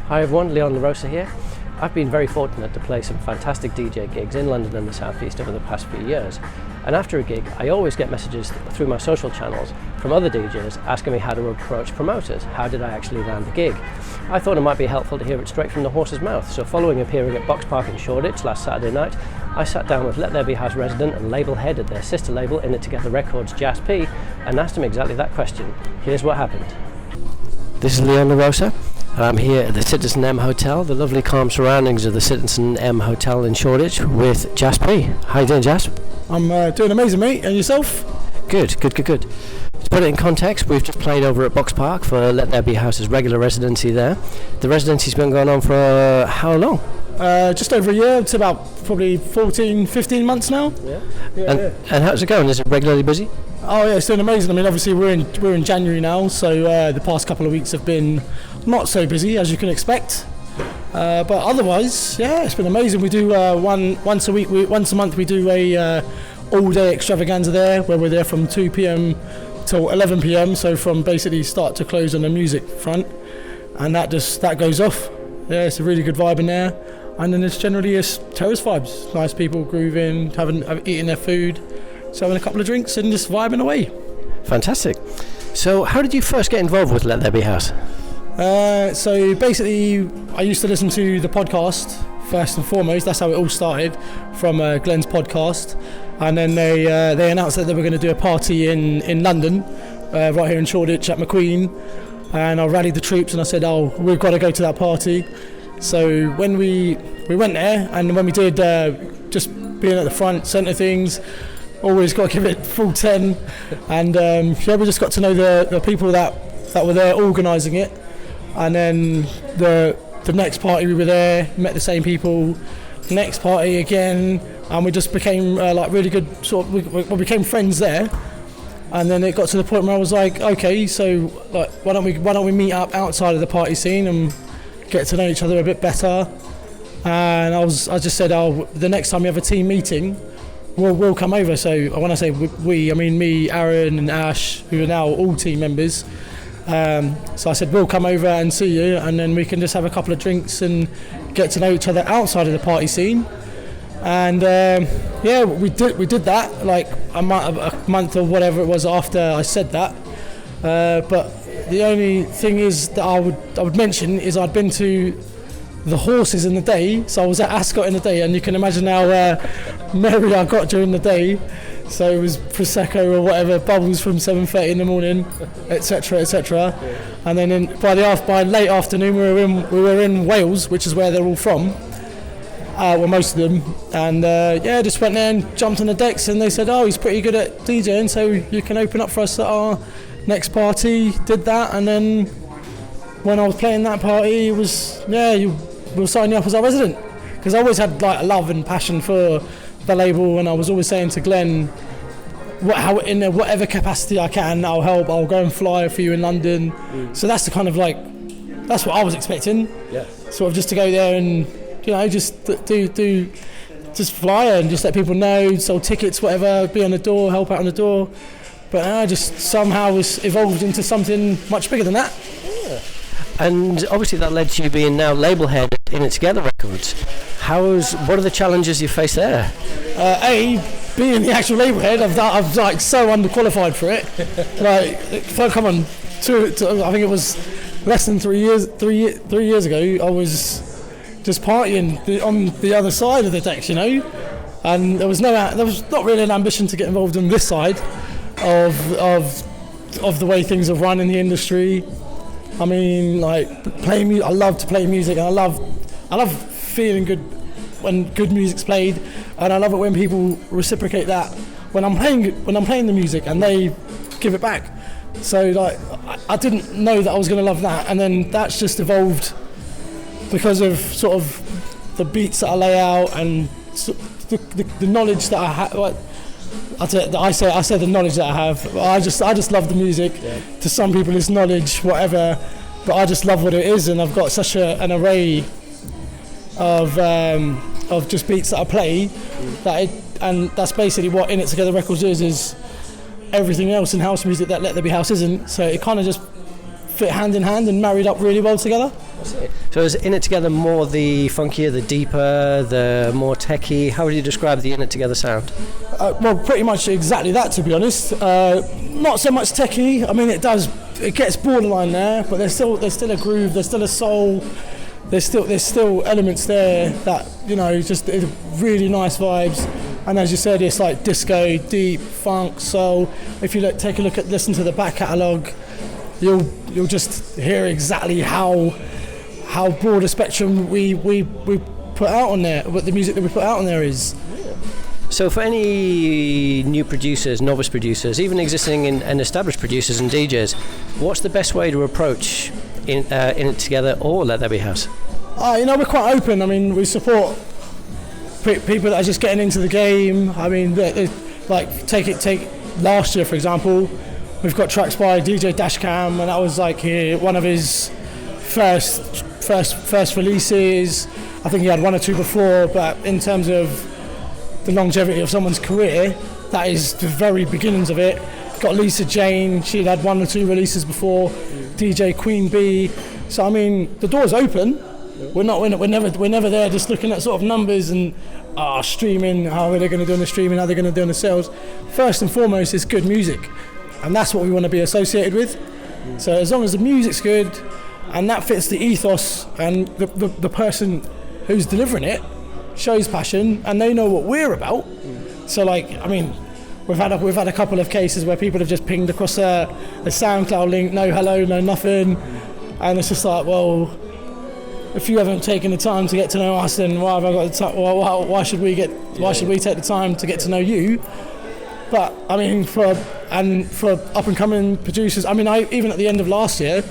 Hi everyone, Leon LaRosa here. I've been very fortunate to play some fantastic DJ gigs in London and the South East over the past few years. And after a gig, I always get messages through my social channels from other DJs asking me how to approach promoters. How did I actually land the gig? I thought it might be helpful to hear it straight from the horse's mouth. So following appearing at Box Park in Shoreditch last Saturday night, I sat down with Let There Be House resident and label head at their sister label In It Together Records, Jas P, and asked him exactly that question. Here's what happened. This is Leon LaRosa. I'm here at the Citizen M Hotel, the lovely calm surroundings of the Citizen M Hotel in Shoreditch with Jas P. How you doing, Jas? I'm doing amazing, mate. And yourself? Good. To put it in context, we've just played over at Box Park for Let There Be House's regular residency there. The residency's been going on for how long? Just over a year. It's about probably 14, 15 months now. And how's it going? Is it regularly busy? Oh yeah, it's doing amazing. I mean, obviously we're in January now, so the past couple of weeks have been not so busy as you can expect. But otherwise, yeah, it's been amazing. We do once a month we do a all-day extravaganza there, where we're there from 2 p.m. till 11 p.m. So from basically start to close on the music front, and that goes off. Yeah, it's a really good vibe in there. And then it's generally terrace vibes, nice people grooving, eating their food, just having a couple of drinks and just vibing away. Fantastic. So how did you first get involved with Let There Be House? So basically, I used to listen to the podcast first and foremost. That's how it all started, from Glenn's podcast. And then they announced that they were going to do a party in London, right here in Shoreditch at McQueen. And I rallied the troops and I said, we've got to go to that party. So when we went there, and when we did, just being at the front, centre things, always got to give it full 10. And we just got to know the people that were there organising it. And then the next party we were there, met the same people. Next party again, and we just became really good. We became friends there. And then it got to the point where I was like, okay, so why don't we meet up outside of the party scene and get to know each other a bit better? And I just said, the next time we have a team meeting, we'll come over. So when I say we, I mean me, Aaron and Ash, who are now all team members. So I said, we'll come over and see you, and then we can just have a couple of drinks and get to know each other outside of the party scene. And we did that like a month or whatever it was after I said that. But the only thing is that I would mention is I'd been to the horses in the day, so I was at Ascot in the day, and you can imagine how merry I got during the day. So it was Prosecco or whatever, bubbles from 7:30 in the morning, etc. Yeah. And then by late afternoon we were in Wales, which is where they're all from. Most of them. And just went there and jumped on the decks, and they said, he's pretty good at DJing, so you can open up for us at our next party. Did that, and then when I was playing that party, it was, we'll sign you up as our resident. Because I always had like a love and passion for the label, and I was always saying to Glenn, in whatever capacity I can, I'll help. I'll go and fly for you in London. So that's the kind of that's what I was expecting. Yeah. Sort of just to go there and just just fly and just let people know, sell tickets, whatever, be on the door, help out on the door. But I just somehow was evolved into something much bigger than that. Yeah. And obviously that led to you being now label head in It Together Records. What are the challenges you face there? Being the actual label head, I'm like so underqualified for it. Come on, I think it was less than 3 years ago. I was just partying on the other side of the decks, and there was not really an ambition to get involved on this side of the way things are run in the industry. I mean, playing music. I love to play music, and I love feeling good when good music's played, and I love it when people reciprocate that when I'm playing the music and they give it back. So I didn't know that I was going to love that, and then that's just evolved because of sort of the beats that I lay out and the knowledge that I have. I say the knowledge that I have. I just love the music. Yeah. To some people it's knowledge, whatever, but I just love what it is, and I've got such an array of just beats that I play and that's basically what In It Together Records is everything else in house music that Let There Be House isn't. So it kind of just fit hand in hand and married up really well together. So is In It Together more the funkier, the deeper, the more techie? How would you describe the In It Together sound? Well, pretty much exactly that, to be honest. Not so much techie. I mean, it gets borderline there, but there's still a groove, there's still a soul, there's still elements there that, you know, just really nice vibes. And as you said, it's like disco, deep, funk, soul. If you listen to the back catalogue, you'll just hear exactly how broad a spectrum we put out on there, what the music that we put out on there is. So for any new producers, novice producers, even existing and established producers and DJs, what's the best way to approach In It Together or Let There Be House? You know, we're quite open. I mean, we support people that are just getting into the game. I mean, like take last year, for example, we've got tracks by DJ Dashcam, and that was like one of his first releases. I think he had one or two before, but in terms of the longevity of someone's career, that is the very beginnings of it. Got Lisa Jane, she'd had one or two releases before. DJ Queen Bee. So I mean, the door's open. We're never there just looking at sort of numbers and streaming. How are they going to do on the streaming? How are they going to do on the sales? First and foremost, it's good music, and that's what we want to be associated with. So as long as the music's good and that fits the ethos, and the person who's delivering it shows passion and they know what we're about. So like, I mean, we've had a couple of cases where people have just pinged across a SoundCloud link, no hello, no nothing, and it's just like, well, if you haven't taken the time to get to know us, then why have I got the time? Why should we take the time to get to know you? But I mean, for up and coming producers, I mean, even at the end of last year,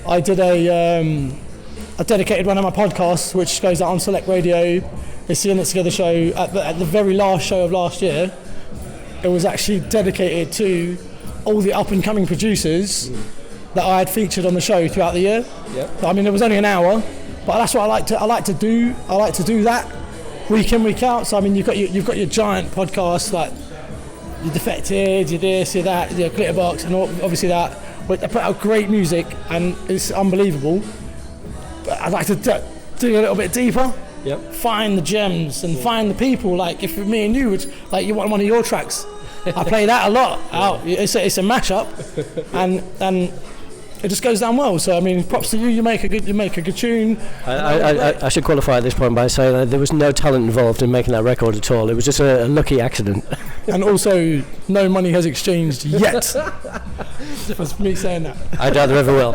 I did I dedicated one of my podcasts, which goes out on Select Radio. It's the In It Together show. At the very last show of last year, it was actually dedicated to all the up and coming producers that I had featured on the show throughout the year. Yep. I mean, it was only an hour, but that's what I like to do. I like to do that week in, week out. So I mean, you've got your giant podcasts like your Defected, your this, your that, your Glitterbox, and obviously that. But they put out great music, and it's unbelievable. But I'd like to dig a little bit deeper. Yep. Find the gems and find the people. Like if me and you, like you want one of your tracks, I play that a lot. It's a mashup, and it just goes down well. So I mean, props to you. You make a good tune. I should qualify at this point by saying that there was no talent involved in making that record at all. It was just a lucky accident. And also, no money has exchanged yet. That's me saying that. I doubt there ever will.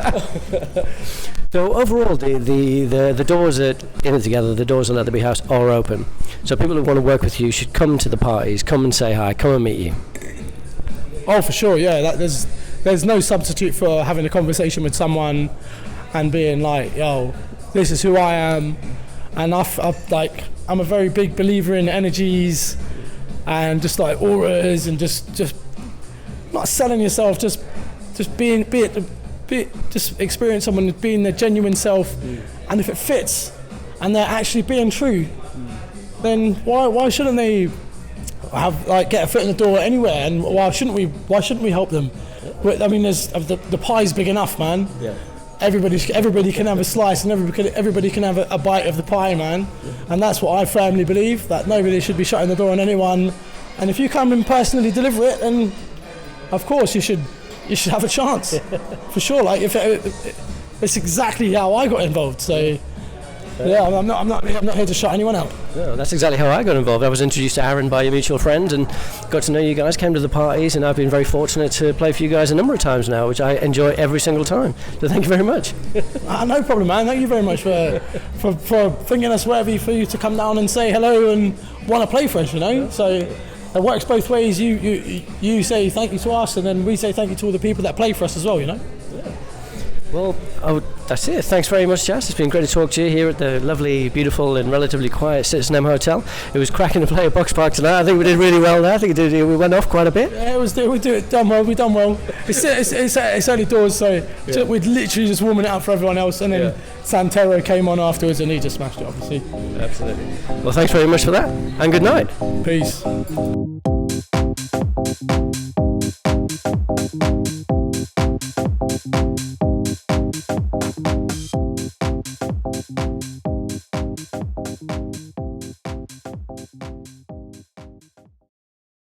So overall, the doors at In It Together, the doors at Let There Be House are open. So people who want to work with you should come to the parties, come and say hi, come and meet you. Oh, for sure, yeah. There's no substitute for having a conversation with someone and being like, yo, this is who I am. And I'm a very big believer in energies and just like auras and just not selling yourself, just experience someone being their genuine self. And if it fits and they're actually being true, then why shouldn't they have get a foot in the door anywhere? And why shouldn't we help them? I mean, the pie's big enough, man. Yeah. Everybody can have a slice, and everybody can have a bite of the pie, man. Yeah. And that's what I firmly believe, that nobody should be shutting the door on anyone. And if you come and personally deliver it, then of course you should have a chance, for sure. Like it's exactly how I got involved. So. Yeah, I'm not here to shut anyone out. No, that's exactly how I got involved. I was introduced to Aaron by a mutual friend and got to know you guys, came to the parties, and I've been very fortunate to play for you guys a number of times now, which I enjoy every single time. So thank you very much. No problem, man. Thank you very much for thinking us worthy for you to come down and say hello and want to play for us, you know? So it works both ways. You say thank you to us, and then we say thank you to all the people that play for us as well, you know? Yeah. Well, that's it. Thanks very much, Jas. It's been great to talk to you here at the lovely, beautiful and relatively quiet Citizen M Hotel. It was cracking to play at Box Park tonight. I think we did really well there. I think we went off quite a bit. Yeah, we done well. It's early doors, so we'd literally just warming it up for everyone else, and then Santero came on afterwards and he just smashed it, obviously. Absolutely. Well, thanks very much for that, and good night. Peace.